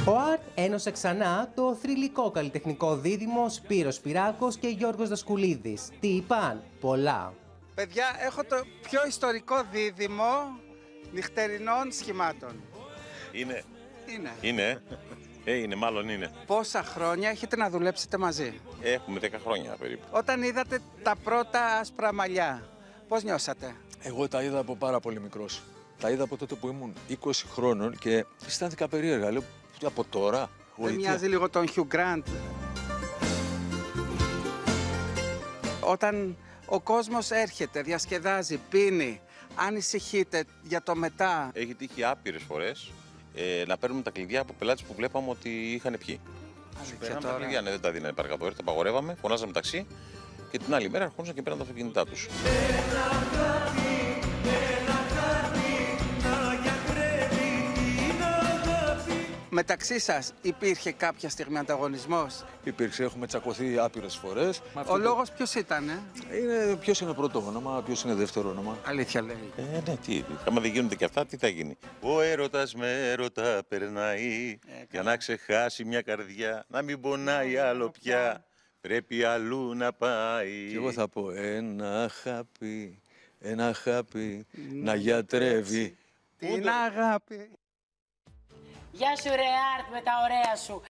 Ο Art ένωσε ξανά το θρυλικό καλλιτεχνικό δίδυμο Σπύρος Σπυράκος και Γιώργος Δασκουλίδης. Τι είπαν? Πολλά. Παιδιά, έχω το πιο ιστορικό δίδυμο νυχτερινών σχημάτων. Είναι. Είναι. Είναι, μάλλον είναι. Πόσα χρόνια έχετε να δουλέψετε μαζί? Έχουμε 10 χρόνια περίπου. Όταν είδατε τα πρώτα άσπρα μαλλιά, πώς νιώσατε? Εγώ τα είδα από πάρα πολύ μικρός. Τα είδα από τότε που ήμουν 20 χρόνων και αισθάνθηκα περίεργα. Λέω, από τώρα. Δεν μοιάζει λίγο τον Hugh Grant? Όταν ο κόσμος έρχεται, διασκεδάζει, πίνει, ανησυχείτε για το μετά? Έχει τύχει άπειρες φορές να παίρνουμε τα κλειδιά από πελάτες που βλέπαμε ότι είχαν πιει. Παίρναμε τα κλειδιά, ναι, δεν τα δίνανε παρακατώ. Τα απαγορεύαμε, φωνάζαμε ταξί και την άλλη μέρα αρχόντουσαν και πήραν τα αυτοκίνητά τους. Μεταξύ σας υπήρχε κάποια στιγμή ανταγωνισμός? Υπήρξε, έχουμε τσακωθεί άπειρες φορές. Ο λόγος ποιος ήτανε? Είναι ποιος είναι πρώτο όνομα, ποιος είναι δεύτερο όνομα. Αλήθεια λέει. Ναι, τι, άμα δεν γίνονται και αυτά, τι θα γίνει? Ο έρωτας με έρωτα περνάει, για να ξεχάσει μια καρδιά, να μην πονάει άλλο πια, πρέπει αλλού να πάει. Και εγώ θα πω ένα χάπι, να γιατρεύει. Την αγάπη. Γεια σου ρε Art με τα ωραία σου.